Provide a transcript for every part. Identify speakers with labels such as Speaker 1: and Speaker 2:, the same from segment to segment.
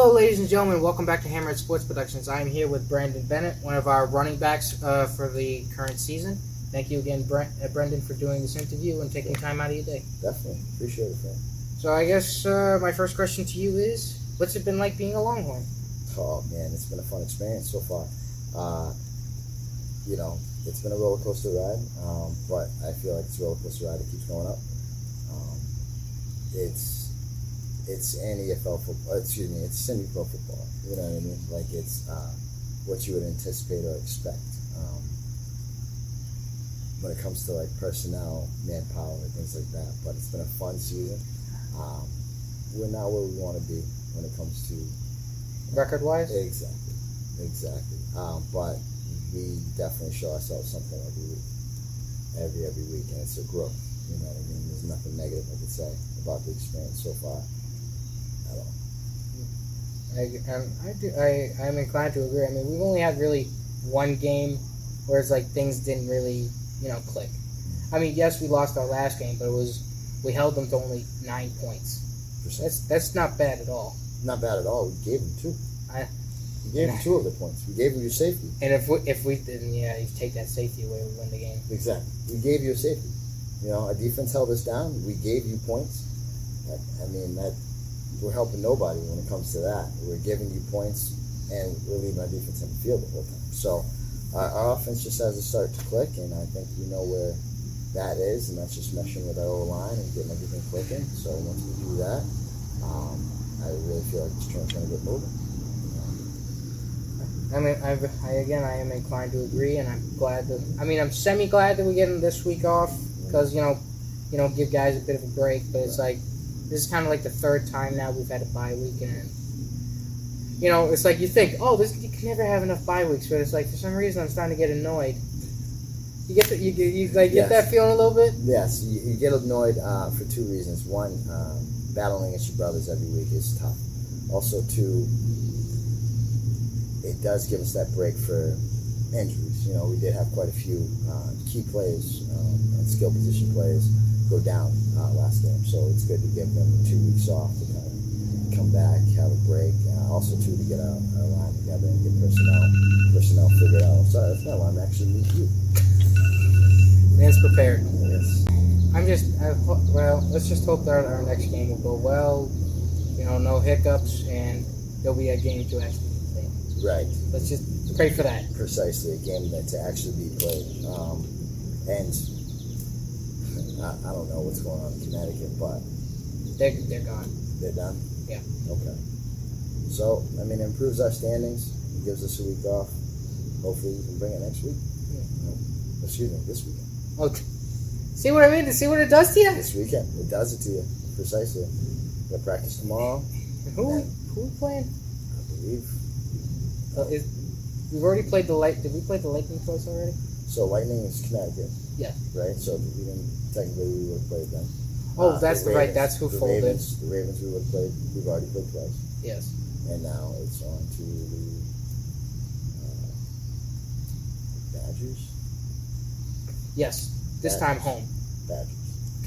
Speaker 1: Hello, ladies and gentlemen. Welcome back to Hammerhead Sports Productions. I am here with Brandon Bennett, one of our running backs for the current season. Thank you again, Brendan, for doing this interview and taking time out of your day.
Speaker 2: Definitely. Appreciate it, man.
Speaker 1: So I guess my first question to you is, what's it been like being a Longhorn?
Speaker 2: Oh, man, it's been a fun experience so far. It's been a roller coaster ride, but I feel like it's a roller coaster ride that keeps going up. It's NFL football. It's semi-pro football. You know what I mean? Like it's what you would anticipate or expect when it comes to like personnel, manpower, and things like that. But it's been a fun season. We're not where we want to be when it comes to
Speaker 1: Record-wise?
Speaker 2: Exactly. But we definitely show ourselves something every week, and it's a growth. You know what I mean? There's nothing negative I could say about the experience so far at all.
Speaker 1: I'm inclined to agree. I mean, we've only had really one game where it's like things didn't really, click. I mean, yes, we lost our last game, but we held them to only 9 points. That's not bad at all.
Speaker 2: Not bad at all. We gave them two. We gave them 2 of the points. We gave them your safety.
Speaker 1: And if we didn't, you take that safety away, we win the game.
Speaker 2: Exactly. We gave you a safety. Our defense held us down. We gave you points. We're helping nobody when it comes to that. We're giving you points, and we're leaving our defense on the field the whole time. So our offense just has to start to click, and I think we know where that is, and that's just meshing with our O-line and getting everything clicking. So once we do that, I really feel like this train's going to get moving.
Speaker 1: I mean, I am inclined to agree, and I'm semi-glad that we get them this week off because, give guys a bit of a break, but it's like, this is kind of like the third time now we've had a bye week, and, it's like you think, you can never have enough bye weeks, but it's like, for some reason, I'm starting to get annoyed. You get that feeling a little bit?
Speaker 2: Yes, you get annoyed for 2 reasons. One, battling against your brothers every week is tough. Also, 2, it does give us that break for injuries. We did have quite a few key players and skill position players go down last game, so it's good to give them 2 weeks off to kind of come back, have a break. Also, too, to get our line together and get personnel figured out. I'm sorry, that's my line. Actually, meet you.
Speaker 1: Man's prepared.
Speaker 2: Yes.
Speaker 1: Let's just hope that our next game will go well. No hiccups, and there'll be a game to actually play.
Speaker 2: Right.
Speaker 1: Let's just pray for that.
Speaker 2: Precisely, a game that to actually be played. And I don't know what's going on in Connecticut, but
Speaker 1: they're gone.
Speaker 2: They're done?
Speaker 1: Yeah.
Speaker 2: Okay. So, it improves our standings. It gives us a week off. Hopefully we can bring it next week. Yeah. Excuse me, this weekend.
Speaker 1: Oh, see what I mean? See what it does to you?
Speaker 2: This weekend. It does it to you. Precisely. We'll practice tomorrow.
Speaker 1: Who we playing?
Speaker 2: I believe.
Speaker 1: We've already played Did we play the Lightning twice already?
Speaker 2: So Lightning is Connecticut.
Speaker 1: Yeah.
Speaker 2: Right? So we would have played them.
Speaker 1: Oh, that's that's who folded.
Speaker 2: The Ravens we would have played. We've already played twice.
Speaker 1: Yes.
Speaker 2: And now it's on to the Badgers.
Speaker 1: Yes. This time home.
Speaker 2: Badgers.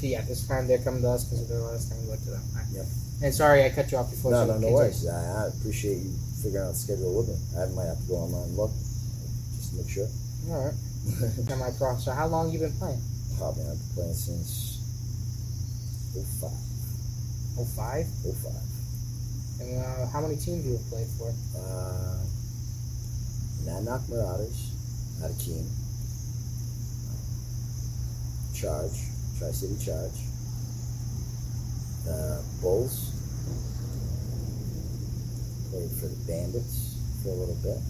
Speaker 1: Yeah, this time they're coming to us because of the last time we went to them.
Speaker 2: Yep.
Speaker 1: And sorry I cut you off before.
Speaker 2: No worries. I appreciate you figuring out the schedule with me. I might have to go online and look just to make sure.
Speaker 1: All right. Semi-pro. So how long you been playing?
Speaker 2: I've been playing since 05.
Speaker 1: 05?
Speaker 2: 05.
Speaker 1: And how many teams you have played for?
Speaker 2: Knock Marauders out of Keene. Tri-City Charge. Bulls. Played for the Bandits for a little bit.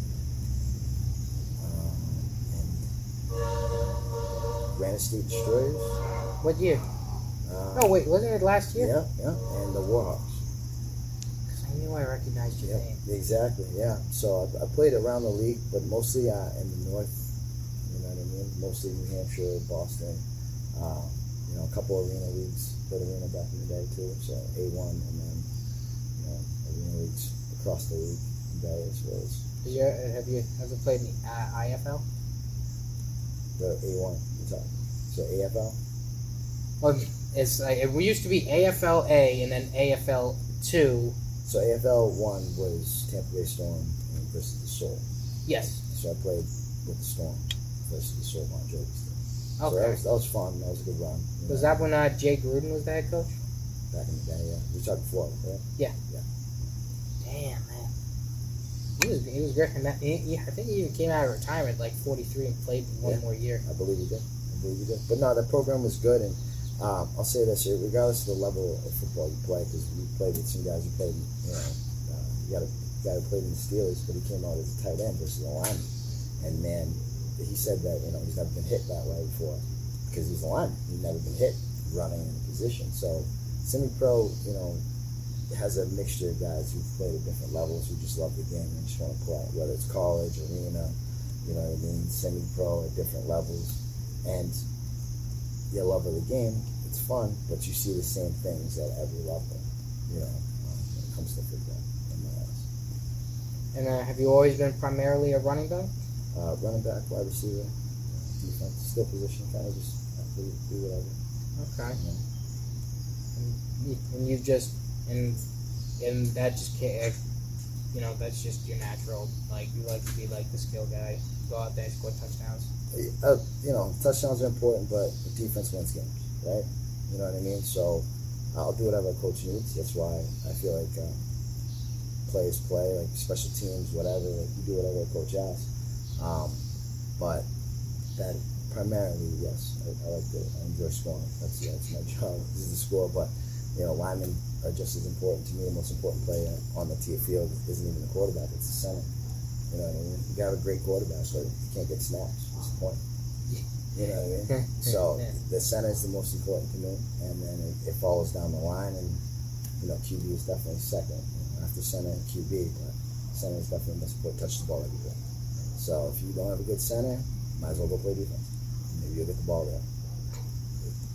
Speaker 2: Granite State Destroyers.
Speaker 1: What year? Wasn't it last year?
Speaker 2: Yeah, and the Warhawks.
Speaker 1: I knew I recognized your name.
Speaker 2: Exactly, yeah. So I played around the league, but mostly in the north, you know what I mean? Mostly New Hampshire, Boston, a couple arena leagues, played arena back in the day too, so A1, and then, arena leagues across the league in various ways.
Speaker 1: Have you ever played in the IFL?
Speaker 2: The A1, what's up? So AFL?
Speaker 1: Well, it's like, we used to be AFL A and then AFL 2,
Speaker 2: So AFL 1 was Tampa Bay Storm versus the Soul.
Speaker 1: Yes.
Speaker 2: So I played with the Storm versus the Soul on Joey's team. So
Speaker 1: Okay.
Speaker 2: that was fun. That was a good run.
Speaker 1: Was that when Jay Gruden was the head coach?
Speaker 2: Back in the day, yeah. We talked before, right?
Speaker 1: Yeah.
Speaker 2: Yeah.
Speaker 1: Damn, man. He was great. And I think he even came out of retirement like 43 and played one more year.
Speaker 2: I believe he did. But no, that program was good, and I'll say this: regardless of the level of football you play, because we played with some guys who played, you got a guy who played in the Steelers, but he came out as a tight end versus a lineman, and man, he said that he's never been hit that way before because he's a lineman. He's never been hit running in a position. So semi-pro, has a mixture of guys who've played at different levels who just love the game and just want to play, whether it's college, arena, semi-pro at different levels. And your love of the game, it's fun, but you see the same things at every level, when it comes to football.
Speaker 1: And have you always been primarily a running back?
Speaker 2: Running back, wide receiver, defense, skill position, kind of just do whatever.
Speaker 1: Okay. And you just and that just can't, that's just your natural. Like you like to be like the skill guy, go out there and score touchdowns.
Speaker 2: Touchdowns are important, but defense wins games, right? You know what I mean? So I'll do whatever a coach needs. That's why I feel like players play, like special teams, whatever. Like you do whatever a coach asks. But that primarily, yes, I like it. I enjoy scoring. That's my job. This is the score, but linemen are just as important to me. The most important player on the field isn't even the quarterback; it's the center. You know what I mean? You gotta have a great quarterback, so you can't get snaps. What's the point? You know what I mean? So the center is the most important to me, and then it follows down the line, and QB is definitely second after center and QB, but center is definitely the most important. Touch the ball every day. So if you don't have a good center, might as well go play defense. Maybe you'll get the ball there.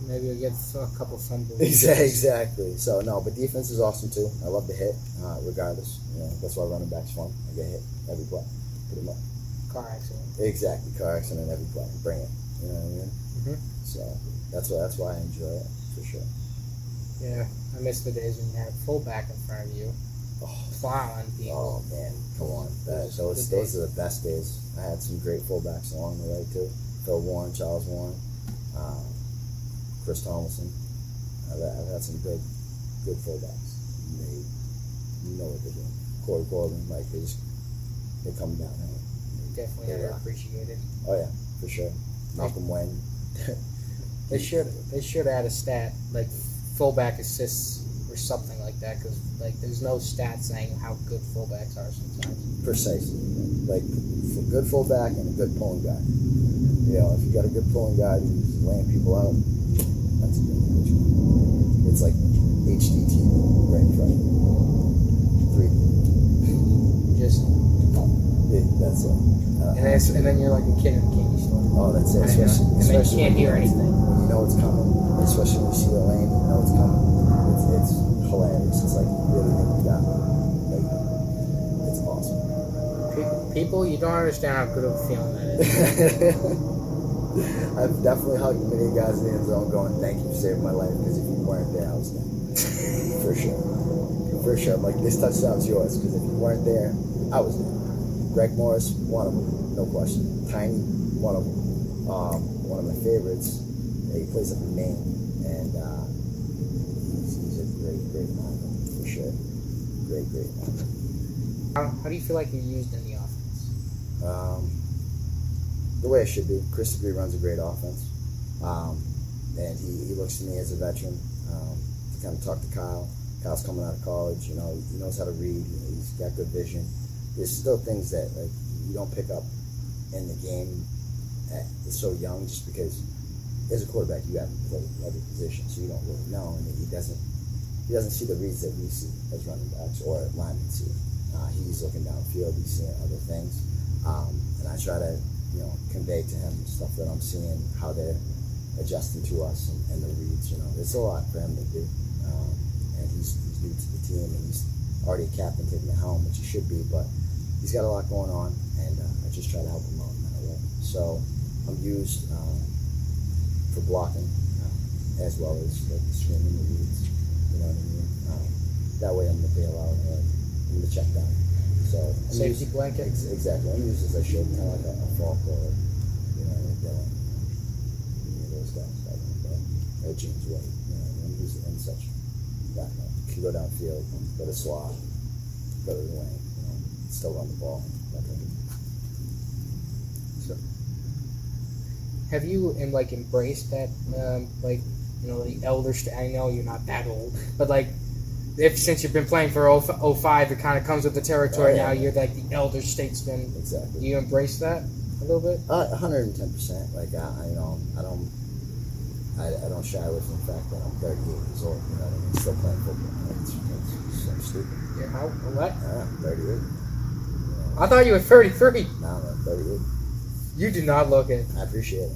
Speaker 1: Maybe you'll get a couple fumbles.
Speaker 2: Exactly. So no, but defense is awesome too. I love to hit, regardless. That's why running back's fun. I get hit every play, pretty much.
Speaker 1: Car accident.
Speaker 2: Exactly, car accident every play. Bring it. You know what I mean?
Speaker 1: Mm-hmm.
Speaker 2: So that's why I enjoy it for sure.
Speaker 1: Yeah, I miss the days when you had a fullback in front of you, plowing people.
Speaker 2: Oh man, come on! Those are the best days. I had some great fullbacks along the way too. Phil Warren, Charles Warren, Chris Thomason. I've had some good fullbacks. They know what they're doing. Corey Corbin, like they come down here.
Speaker 1: Definitely appreciated.
Speaker 2: Oh yeah, for sure. Malcolm Wayne.
Speaker 1: They should add a stat like fullback assists or something like that, because there's no stat saying how good fullbacks are sometimes.
Speaker 2: Precisely, like a good fullback and a good pulling guy. If you got a good pulling guy who's laying people out, that's a good one. It's like HD TV right in front of you. 3D. That's it.
Speaker 1: And then you're like a kid in a candy store.
Speaker 2: Oh, that's it.
Speaker 1: And then you can't hear anything.
Speaker 2: You know it's coming, especially when you see the lane. You know it's coming. It's hilarious. It's like you really think you got it. It's awesome.
Speaker 1: People, you don't understand how good of a feeling that is.
Speaker 2: I've definitely hugged many guys in the end zone going, thank you for saving my life, because if you weren't there, I was dead. For sure. I'm like, this touchdown's yours, because if you weren't there, I was dead. Greg Morris, one of them, no question. Tiny, one of them. One of my favorites, he plays up in Maine, and he's a great lineman, for sure. Great lineman.
Speaker 1: How do you feel like you're used in the offense?
Speaker 2: The way it should be. Chris Degree runs a great offense, and he looks to me as a veteran to kind of talk to Kyle. Kyle's coming out of college, he knows how to read, he's got good vision. There's still things that you don't pick up in the game it's so young, just because as a quarterback you haven't played every position, so you don't really know, and he doesn't see the reads that we see as running backs or linemen see. He's looking downfield, he's seeing other things, and I try to convey to him stuff that I'm seeing, how they're adjusting to us and the reads. It's a lot for him to do, and he's new to the team, and he's already a captain taking the helm, which he should be, but he's got a lot going on, and I just try to help him out in that way. So I'm used for blocking as well as screaming the reads. You know what I mean? that way I'm gonna bail out and I'm gonna check down. So
Speaker 1: Safety blanket.
Speaker 2: Exactly. I'm used as I should, kind of like a Falk or Dylan, those guys. Or James White. I'm using in such that. Can go downfield, go to slot, go to the lane, still run the ball. That kind of thing.
Speaker 1: So, have you embraced that the elders? I know you're not that old, but since you've been playing for 05, it kind of comes with the territory.
Speaker 2: Oh, yeah.
Speaker 1: Now you're the elder statesman.
Speaker 2: Exactly.
Speaker 1: Do you embrace that a little bit?
Speaker 2: 110%. I don't shy away from the fact that I'm 38 years old. You know what I mean? Still playing football. It's so stupid.
Speaker 1: Yeah. How? What?
Speaker 2: 38.
Speaker 1: I thought you were 33.
Speaker 2: No, I'm 38.
Speaker 1: You do not look it.
Speaker 2: I appreciate it.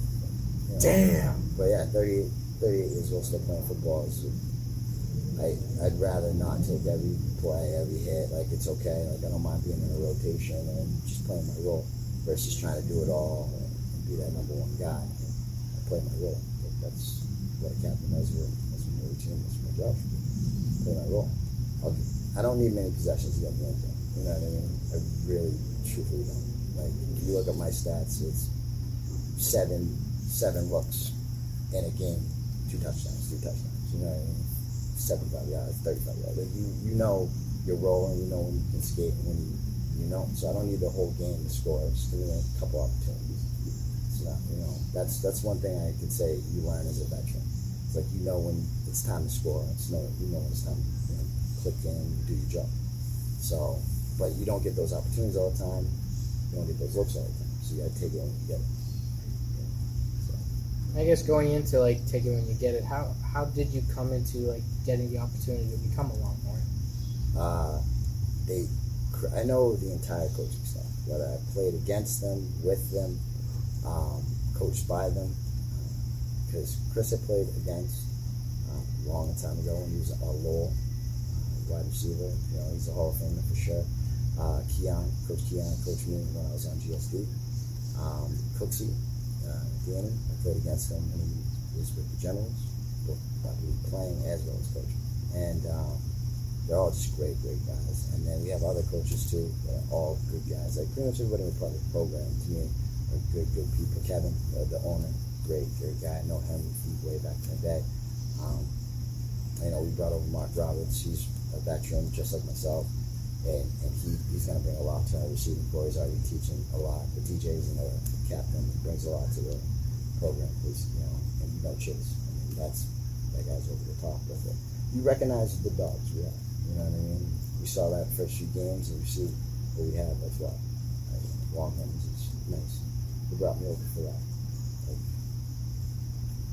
Speaker 1: Damn.
Speaker 2: But yeah, 38 years old, still playing football. I'd rather not take every play, every hit. It's okay. I don't mind being in a rotation and just playing my role versus trying to do it all and be that number one guy. I play my role. That's what a captain does with my routine. That's my job. Play my role. I don't need many possessions to get me anything. You know what I mean? I really, truthfully don't. If you look at my stats, it's seven looks in a game, 2 touchdowns. You know what I mean? 75 yards, 35 yards. You know your role and you know when you can skate and when you know. So I don't need the whole game to score. Just give me a couple opportunities. It's not, that's one thing I could say you learn as a veteran. It's when it's time to score. You know when it's time to click in and do your job. So, but you don't get those opportunities all the time. You don't get those looks all the time. So you gotta take it when you get it.
Speaker 1: I guess going into take it when you get it, how did you come into getting the opportunity to become a Longhorn?
Speaker 2: I know the entire coaching staff. Whether I played against them, with them, coached by them, because Chris I played against a long time ago when he was a Lowell wide receiver. He's a Hall of Famer for sure. Coach Keon coached me when I was on GSD. Cooksey, Danny, I played against him when he was with the Generals, playing as well as coaching. And they're all just great guys. And then we have other coaches too that are all good guys. Pretty much everybody in the program to me are good people. Kevin, the owner, great guy. I know him way back in the day. We brought over Mark Roberts. He's a veteran just like myself. And he's going to bring a lot to our receiving corps. He's already teaching a lot. The DJ's another captain. He brings a lot to the program. Chase. That guy's over the top with it. You recognize the dogs we have. You know what I mean? We saw that first few games, and you see what we have as well. Longhorns is nice. They brought me over for that.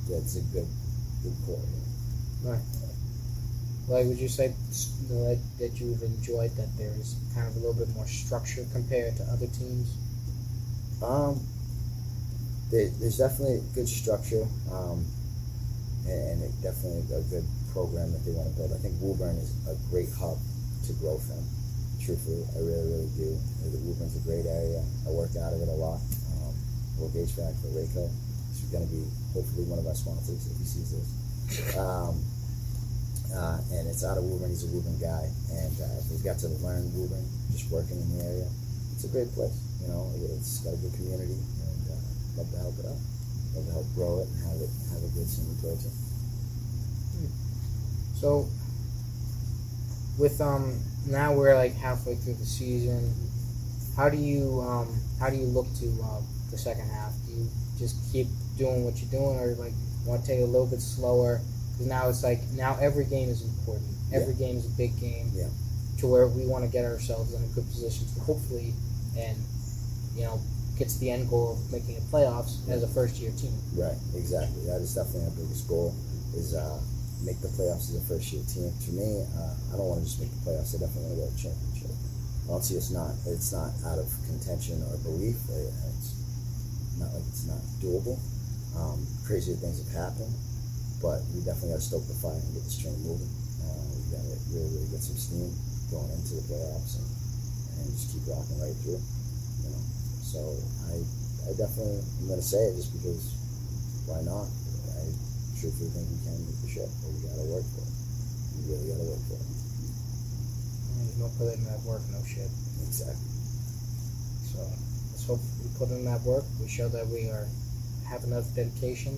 Speaker 2: That's a good core.
Speaker 1: Right. Would you say that you've enjoyed that there's kind of a little bit more structure compared to other teams?
Speaker 2: There's definitely good structure, and definitely a good program that they want to build. I think Woburn is a great hub to grow from. Truthfully, I really do. Woburn's a great area. I work out of it a lot. Work HVAC for Rayco. He's going to be hopefully one of our sponsors if he sees this. And it's out of Woburn. He's a Woburn guy, and we've got to learn Woburn just working in the area. It's a great place. It's got a good community, and love to help it out. Love to help grow it and have a good senior program.
Speaker 1: So, with now we're halfway through the season. How do you look to the second half? Do you just keep doing what you're doing, or want to take it a little bit slower? Because now it's now every game is important. Every game is a big game.
Speaker 2: Yeah.
Speaker 1: To where we want to get ourselves in a good position to hopefully, and get to the end goal of making the playoffs as a first-year team.
Speaker 2: Right. Exactly. That is definitely our biggest goal. Is make the playoffs as a first-year team. To me, I don't want to just make the playoffs. I definitely want to go to the championship. I don't see it's not out of contention or belief. It's not like it's not doable. Crazier things have happened. But we definitely got to stoke the fire and get this train moving. We got to really get some steam going into the playoffs and just keep rocking right through. So I definitely am going to say it just because why not? I truthfully think we can make the ship, but we got to work for it. We really got to work for it.
Speaker 1: don't put in that work, no shit.
Speaker 2: Exactly.
Speaker 1: So let's hope we put in that work. We show that we have enough dedication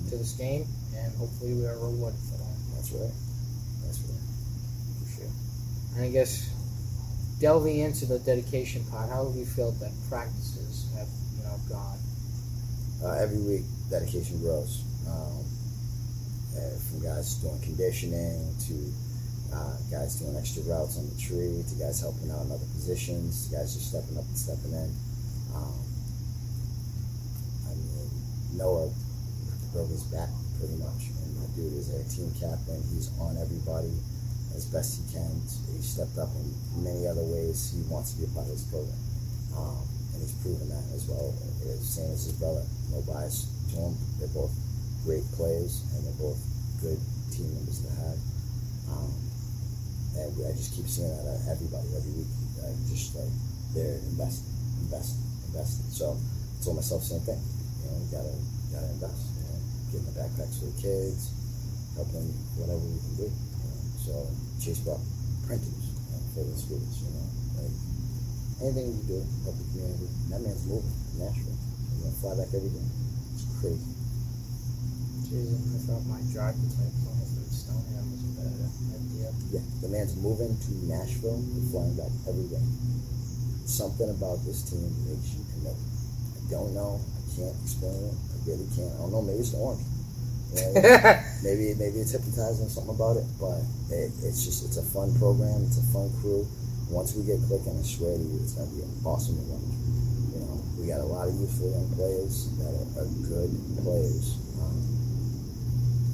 Speaker 1: to this game, and hopefully we are rewarded for that.
Speaker 2: That's right. For sure.
Speaker 1: And I guess delving into the dedication part, how have you felt that practices have gone?
Speaker 2: Every week, dedication grows. From guys doing conditioning to guys doing extra routes on the tree to guys helping out in other positions, to guys just stepping up and stepping in. Noah broke his back pretty much, and my dude is a team captain. He's on everybody as best he can. He stepped up in many other ways. He wants to be a part of this program, and he's proven that as well. Same as his brother. No bias to him. They're both great players, and they're both good team members to have. And I just keep seeing that at everybody every week. Just like they're invested. So I told myself the same thing. We gotta invest. Getting the backpacks for the kids, helping whatever we can do. So Chase brought printers for the students. Like anything we do, help the community. And that man's moving to Nashville. Fly back every day. It's crazy.
Speaker 1: Jesus, I thought my drive between Plymouth and Stoneham was a better idea.
Speaker 2: Yeah, the man's moving to Nashville and flying back every day. Something about this team makes you commit. I don't know. I can't explain it. I really can't. I don't know. Maybe it's the orange. Maybe it's hypnotizing or something about it. But it's a fun program. It's a fun crew. Once we get clicking, I swear to you, it's gonna be awesome to watch. We got a lot of youthful young players that are good players.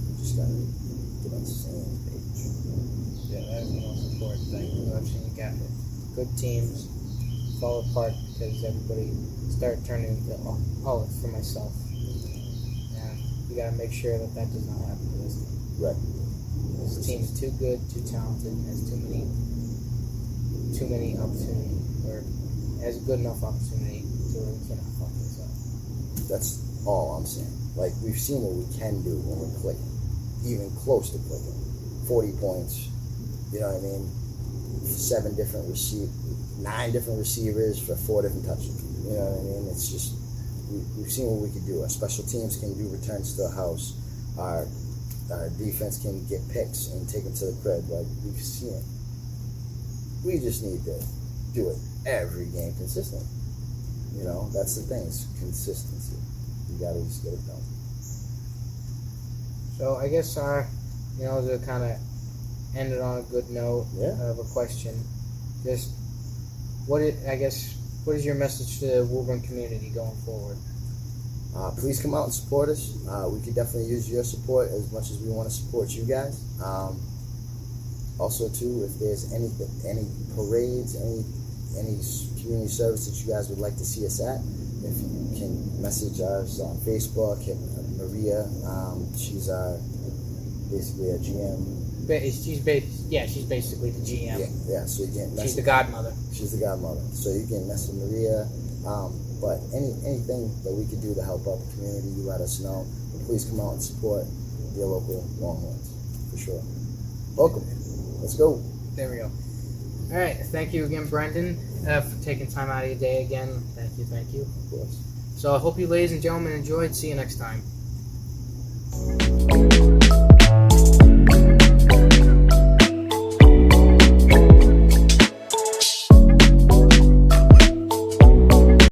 Speaker 2: We just gotta get on the same page.
Speaker 1: Yeah, that's the most important thing. I've seen good teams fall apart because everybody started turning into it's for myself. And we gotta make sure that does not happen to this team.
Speaker 2: Right.
Speaker 1: This team is too good, too talented, and has too many opportunities, or has a good enough opportunity to where we cannot fuck this up.
Speaker 2: That's all I'm saying. Like, we've seen what we can do when we're clicking. Even close to clicking. 40 points. You know what I mean? 9 different receivers for 4 different touchdowns. You know what I mean? It's just, we've seen what we can do. Our special teams can do returns to the house. Our defense can get picks and take them to the crib. Like, we've seen it. We just need to do it every game consistently. That's the thing. It's consistency. You gotta just get it done.
Speaker 1: So I guess to kind of end it on a good note of a question, just what is your message to the Woburn community going forward?
Speaker 2: Please come out and support us. We could definitely use your support as much as we want to support you guys. Also, too, if there's any parades, any community service that you guys would like to see us at, if you can message us on Facebook, hit Maria. She's basically a GM.
Speaker 1: She's basically the GM.
Speaker 2: Yeah. So you can
Speaker 1: she's the godmother.
Speaker 2: She's the godmother. So you can message Maria. But anything that we could do to help out the community, you let us know. But please come out and support your local Longhorns for sure. Welcome. Let's go.
Speaker 1: There we go. All right. Thank you again, Brendan, for taking time out of your day again. Thank you.
Speaker 2: Of course.
Speaker 1: So I hope you ladies and gentlemen enjoyed. See you next time.